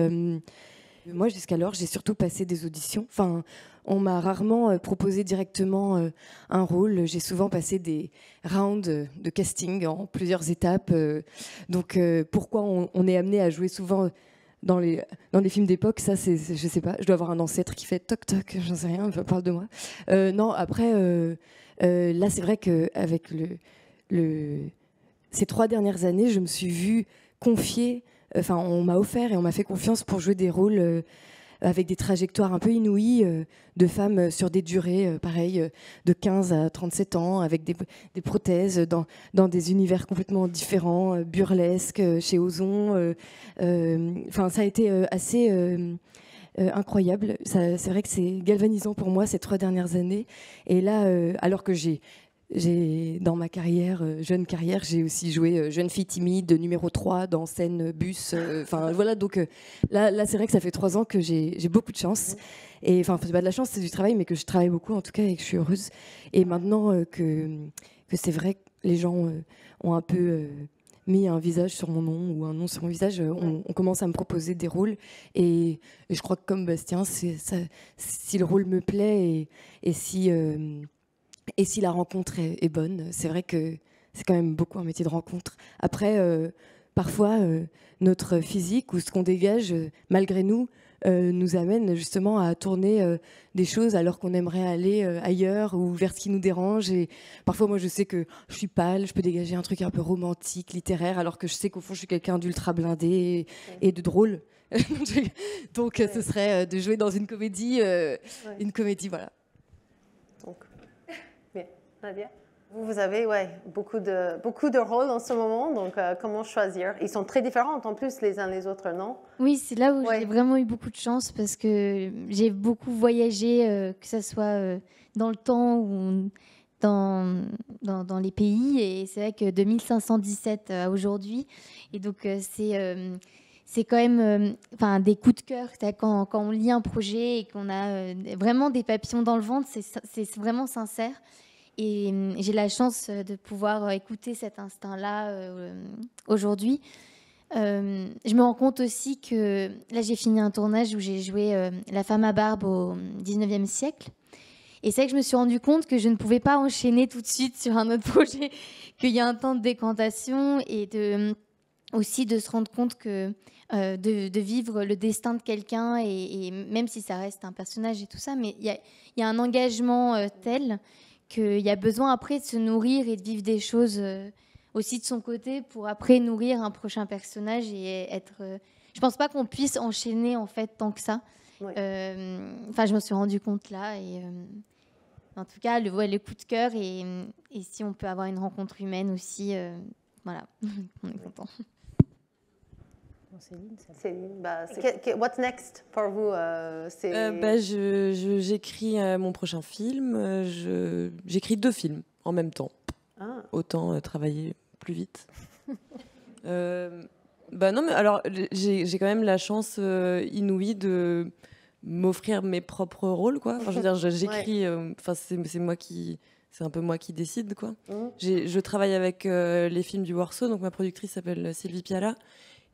moi, jusqu'alors, j'ai surtout passé des auditions. Enfin, on m'a rarement proposé directement un rôle. J'ai souvent passé des rounds de casting en plusieurs étapes. Donc, pourquoi on est amené à jouer souvent dans les films d'époque, ça, je sais pas. Je dois avoir un ancêtre qui fait toc toc, j'en sais rien, parle de moi. Non, après, là, c'est vrai qu'avec ces 3 dernières années, je me suis vue confié, enfin, on m'a offert et on m'a fait confiance pour jouer des rôles avec des trajectoires un peu inouïes de femmes sur des durées, pareil, de 15 à 37 ans, avec des prothèses dans des univers complètement différents, burlesques, chez Ozon. Enfin, ça a été assez incroyable. C'est vrai que c'est galvanisant pour moi ces 3 dernières années. Et là, alors que j'ai dans ma carrière, jeune carrière, j'ai aussi joué jeune fille timide, numéro 3 dans scène bus. Enfin voilà, donc là c'est vrai que ça fait 3 ans que j'ai beaucoup de chance. Et enfin, c'est pas de la chance, c'est du travail, mais que je travaille beaucoup en tout cas et que je suis heureuse. Et maintenant que c'est vrai que les gens ont un peu mis un visage sur mon nom ou un nom sur mon visage, on commence à me proposer des rôles. Et je crois que comme Bastien, si le rôle me plaît et si la rencontre est bonne, c'est vrai que c'est quand même beaucoup un métier de rencontre. Après, parfois, notre physique ou ce qu'on dégage, malgré nous, nous amène justement à tourner des choses alors qu'on aimerait aller ailleurs ou vers ce qui nous dérange. Et parfois, moi, je sais que je suis pâle, je peux dégager un truc un peu romantique, littéraire, alors que je sais qu'au fond, je suis quelqu'un d'ultra blindé et de drôle. Donc, ce serait de jouer dans une comédie, voilà. Nadia, vous avez beaucoup de rôles en ce moment, donc comment choisir? Ils sont très différents en plus les uns les autres, non? Oui, c'est là où j'ai vraiment eu beaucoup de chance parce que j'ai beaucoup voyagé, que ce soit dans le temps ou dans les pays. Et c'est vrai que de 1517 à aujourd'hui, et donc c'est quand même des coups de cœur. Quand on lit un projet et qu'on a vraiment des papillons dans le ventre, c'est vraiment sincère. Et j'ai la chance de pouvoir écouter cet instinct-là aujourd'hui. Je me rends compte aussi que là, j'ai fini un tournage où j'ai joué la femme à barbe au 19e siècle. Et c'est vrai que je me suis rendu compte que je ne pouvais pas enchaîner tout de suite sur un autre projet, qu'il y a un temps de décantation et aussi de se rendre compte que de vivre le destin de quelqu'un, et même si ça reste un personnage et tout ça, mais il y a un engagement tel qu'il y a besoin après de se nourrir et de vivre des choses aussi de son côté pour après nourrir un prochain personnage et être... je pense pas qu'on puisse enchaîner en fait tant que ça. Je me suis rendu compte là et en tout cas le coup de cœur et si on peut avoir une rencontre humaine aussi, voilà, on est content. Céline, what's next pour vous? J'écris mon prochain film. J'écris 2 films en même temps. Autant travailler plus vite. Non, mais alors j'ai quand même la chance inouïe de m'offrir mes propres rôles, quoi. Enfin, je veux dire, j'écris. C'est un peu moi qui décide, quoi. Je travaille avec les films du Warsaw, donc ma productrice s'appelle Sylvie Piala.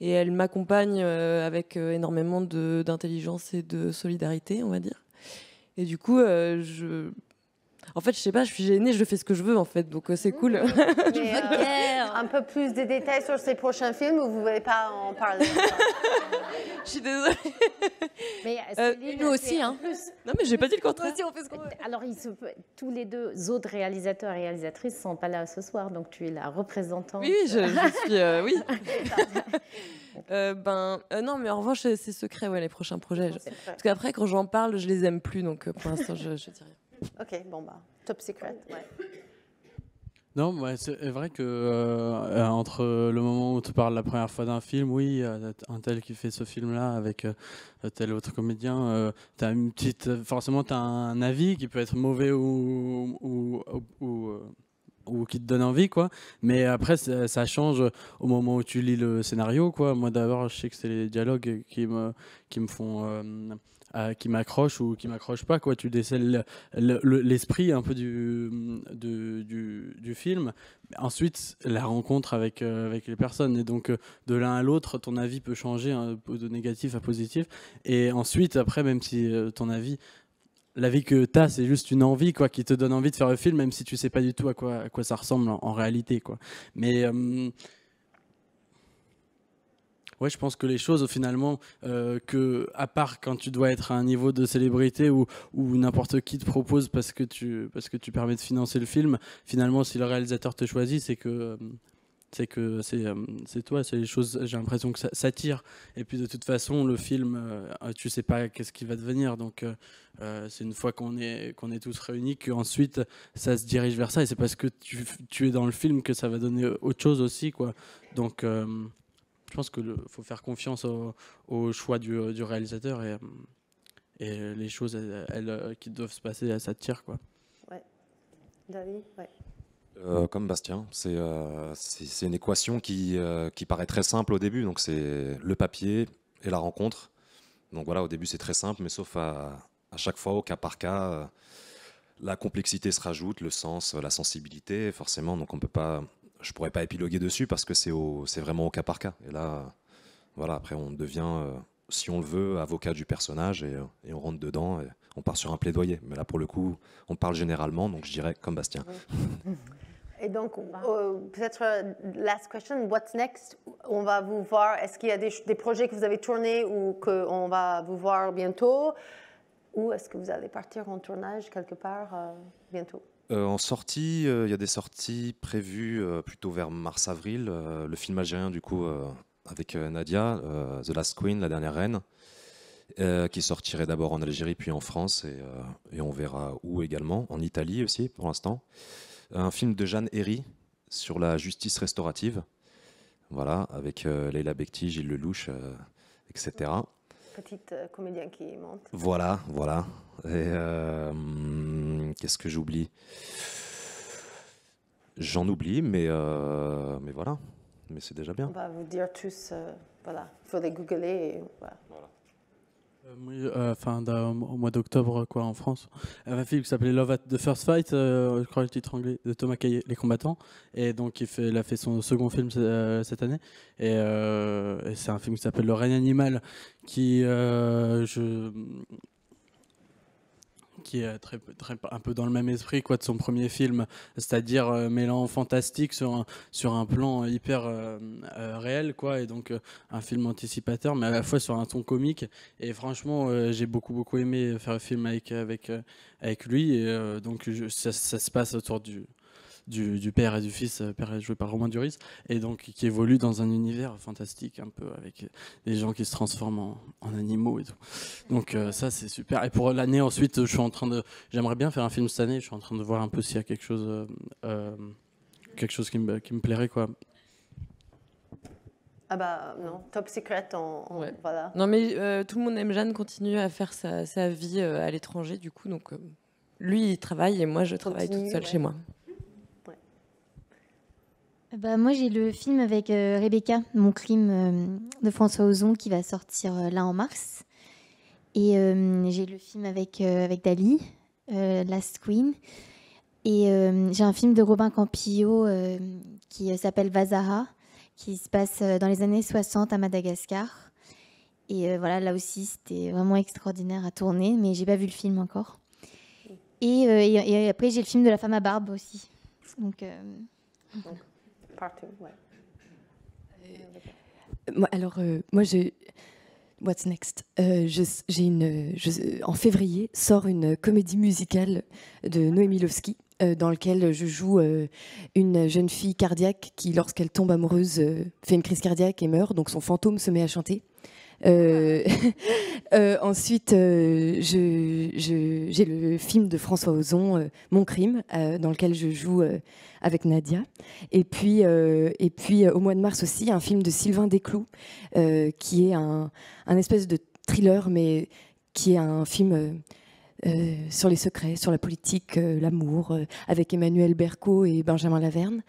Et elle m'accompagne avec énormément d'intelligence et de solidarité, on va dire. Et du coup, en fait, je sais pas, je suis gênée, je fais ce que je veux, en fait, donc c'est cool. Un peu plus de détails sur ces prochains films ou vous ne voulez pas en parler? Je suis désolée. Mais nous aussi, hein. Non, mais j'ai pas dit le contraire. Aussi, on fait ce qu'on veut. Alors, tous les 2 autres réalisateurs et réalisatrices ne sont pas là ce soir, donc tu es la représentante. Oui, je suis... oui. Non, mais en revanche, c'est secret, les prochains projets. Parce qu'après, quand j'en parle, je les aime plus, donc pour l'instant, je dis rien. Ok, top secret. Non, c'est vrai que entre le moment où tu parles la première fois d'un film, oui, un tel qui fait ce film-là avec tel autre comédien, forcément, tu as un avis qui peut être mauvais ou qui te donne envie, quoi. Mais après, ça change au moment où tu lis le scénario, quoi. Moi, d'abord, je sais que c'est les dialogues qui me font... qui m'accroche ou qui m'accroche pas, quoi. Tu décèles l'esprit un peu du film. Ensuite, la rencontre avec les personnes, et donc de l'un à l'autre, ton avis peut changer, de négatif à positif. Et ensuite, après, même si ton avis, l'avis que tu as, c'est juste une envie, quoi, qui te donne envie de faire le film, même si tu sais pas du tout à quoi ça ressemble en réalité, quoi. Mais ouais, je pense que les choses, finalement, à part quand tu dois être à un niveau de célébrité où n'importe qui te propose parce que tu permets de financer le film, finalement, si le réalisateur te choisit, c'est que c'est que c'est toi, c'est les choses, j'ai l'impression que ça tire. Et puis de toute façon, le film, tu sais pas qu'est-ce qui va devenir. Donc c'est une fois qu'on est tous réunis qu'ensuite ça se dirige vers ça. Et c'est parce que tu es dans le film que ça va donner autre chose aussi, quoi. Donc je pense qu'il faut faire confiance au choix du réalisateur et les choses elles, qui doivent se passer, ça tire, quoi. Ouais. David, ouais. Comme Bastien, c'est une équation qui paraît très simple au début. Donc c'est le papier et la rencontre. Donc voilà, au début c'est très simple, mais sauf à chaque fois, au cas par cas, la complexité se rajoute, le sens, la sensibilité, forcément. Donc je pourrais pas épiloguer dessus parce que c'est vraiment au cas par cas. Et là, voilà, après on devient, si on le veut, avocat du personnage et on rentre dedans et on part sur un plaidoyer. Mais là, pour le coup, on parle généralement, donc je dirais comme Bastien. Et donc, peut-être, last question, what's next? On va vous voir, est-ce qu'il y a des projets que vous avez tournés ou qu'on va vous voir bientôt? Ou est-ce que vous allez partir en tournage quelque part bientôt? En sortie, il y a des sorties prévues plutôt vers mars-avril. Le film algérien, du coup, avec Nadia, The Last Queen, La Dernière Reine, qui sortirait d'abord en Algérie puis en France et on verra où également, en Italie aussi pour l'instant. Un film de Jeanne Herry sur la justice restaurative, voilà, avec Leila Bekti, Gilles Lelouch, etc. Petite comédienne qui monte. Voilà. Et qu'est-ce que j'oublie? J'en oublie, mais voilà. Mais c'est déjà bien. On va vous dire tous, voilà, il faut les googler et voilà. Oui, au mois d'octobre, quoi, en France. Un film qui s'appelait Love at the First Fight, je crois le titre anglais, de Thomas Caillet, Les Combattants. Et donc, il a fait son second film cette année. Et c'est un film qui s'appelle Le règne animal, qui est un peu dans le même esprit, quoi, de son premier film, c'est-à-dire mêlant fantastique sur un plan hyper réel, quoi, et donc un film anticipateur, mais à la fois sur un ton comique. Et franchement, j'ai beaucoup aimé faire le film avec lui. Et donc ça se passe autour du père et du fils, père joué par Romain Duris, et donc qui évolue dans un univers fantastique, un peu avec des gens qui se transforment en animaux et tout. Donc ça c'est super. Et pour l'année ensuite, j'aimerais bien faire un film cette année. Je suis en train de voir un peu s'il y a quelque chose qui me plairait, quoi. Ah bah non, Top Secret, ouais. Voilà. Non mais tout le monde aime Jeanne continue à faire sa vie à l'étranger, du coup, donc lui il travaille et moi je travaille toute seule chez moi. Bah, moi, j'ai le film avec Rebecca, Mon crime de François Ozon qui va sortir là en mars. Et j'ai le film avec Dali, Last Queen. Et j'ai un film de Robin Campillo qui s'appelle Vazara, qui se passe dans les années 60 à Madagascar. Et voilà, là aussi, c'était vraiment extraordinaire à tourner, mais j'ai pas vu le film encore. Et après, j'ai le film de La femme à barbe aussi. Donc partout, ouais. Moi, what's next? En février sort une comédie musicale de Noémie Lovski dans laquelle je joue une jeune fille cardiaque qui, lorsqu'elle tombe amoureuse, fait une crise cardiaque et meurt. Donc son fantôme se met à chanter. Ensuite, j'ai le film de François Ozon, Mon crime, dans lequel je joue avec Nadia. Et puis au mois de mars aussi, un film de Sylvain Desclous, qui est un espèce de thriller, mais qui est un film sur les secrets, sur la politique, l'amour, avec Emmanuel Berco et Benjamin Laverne.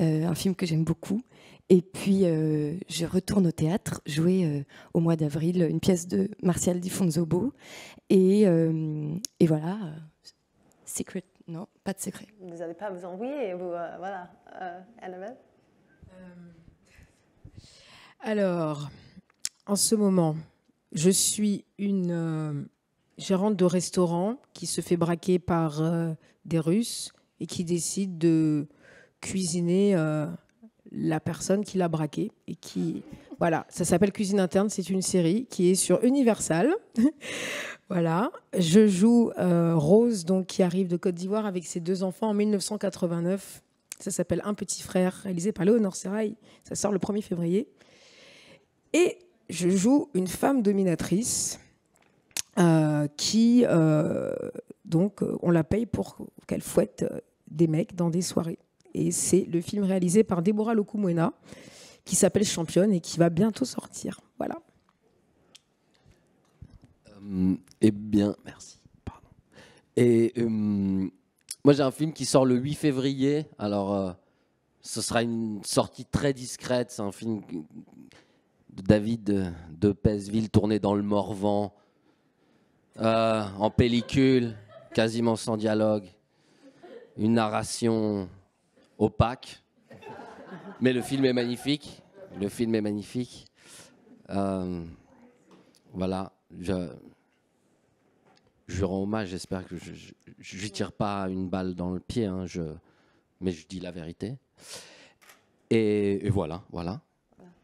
Un film que j'aime beaucoup. Et puis, je retourne au théâtre, jouer au mois d'avril une pièce de Martial Di Fonzobo. Et voilà, secret, non, pas de secret. Vous n'allez pas vous envoyer, voilà. Annabelle? Alors, en ce moment, je suis une gérante de restaurant qui se fait braquer par des Russes et qui décide de cuisiner la personne qui l'a braqué et qui, voilà, ça s'appelle Cuisine interne, c'est une série qui est sur Universal. Voilà, je joue Rose, donc qui arrive de Côte d'Ivoire avec ses 2 enfants en 1989 Ça s'appelle Un petit frère, réalisé par Léonore Serrail. Ça sort le 1er février. Et je joue une femme dominatrice qui, donc, on la paye pour qu'elle fouette des mecs dans des soirées. Et c'est le film réalisé par Deborah Lokumwena, qui s'appelle Championne et qui va bientôt sortir. Voilà. Eh bien, merci. Pardon. Et moi, j'ai un film qui sort le 8 février. Alors, ce sera une sortie très discrète. C'est un film de David de Pesville, tourné dans le Morvan, en pellicule, quasiment sans dialogue. Une narration opaque. Mais le film est magnifique. Le film est magnifique. Voilà. Je rends hommage, j'espère que je ne tire pas une balle dans le pied, hein, mais je dis la vérité. Et voilà.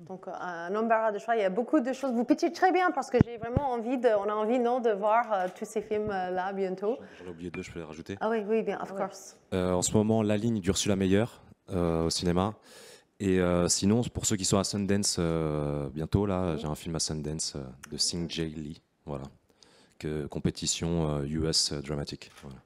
Donc, un embarras de choix, il y a beaucoup de choses. Vous pitchez très bien parce que j'ai vraiment envie on a envie, non, de voir tous ces films-là bientôt. J'en ai oublié deux, je peux les rajouter. Ah oui, bien, of course. En ce moment, La Ligne d'Ursula Meyer au cinéma. Et sinon, pour ceux qui sont à Sundance bientôt, là, j'ai un film à Sundance de Sing J. Lee. Voilà. Compétition US Dramatic. Voilà.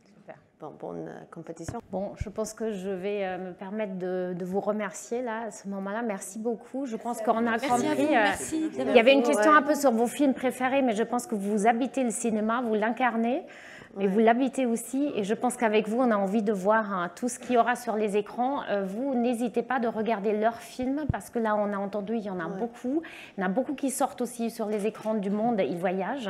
Super. Bonne compétition. Bon, je pense que je vais me permettre de vous remercier là, à ce moment-là. Merci beaucoup. Je pense qu'on a compris. Merci. Il y avait une question un peu sur vos films préférés, mais je pense que vous habitez le cinéma, vous l'incarnez. Et vous l'habitez aussi, et je pense qu'avec vous, on a envie de voir tout ce qu'il y aura sur les écrans. Vous, n'hésitez pas de regarder leurs films, parce que là, on a entendu, il y en a beaucoup. Il y en a beaucoup qui sortent aussi sur les écrans du monde, ils voyagent.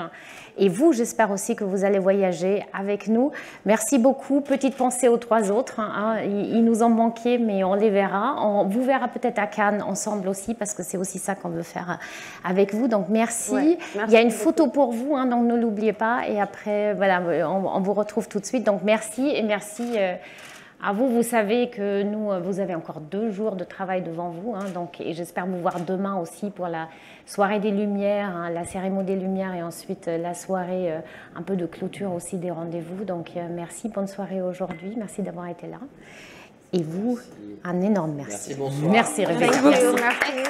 Et vous, j'espère aussi que vous allez voyager avec nous. Merci beaucoup. Petite pensée aux 3 autres. Ils nous ont manqué, mais on les verra. On vous verra peut-être à Cannes ensemble aussi, parce que c'est aussi ça qu'on veut faire avec vous. Donc, merci. Il y a une photo pour vous, donc ne l'oubliez pas. Et après, voilà, on vous retrouve tout de suite. Donc merci, et merci à vous. Vous savez que nous, vous avez encore 2 jours de travail devant vous. Donc, et j'espère vous voir demain aussi pour la soirée des Lumières, la cérémonie des Lumières, et ensuite la soirée un peu de clôture aussi des rendez-vous. Donc merci, bonne soirée aujourd'hui. Merci d'avoir été là. Et vous, un énorme merci. Merci, bonsoir. Merci, Rebecca. Merci.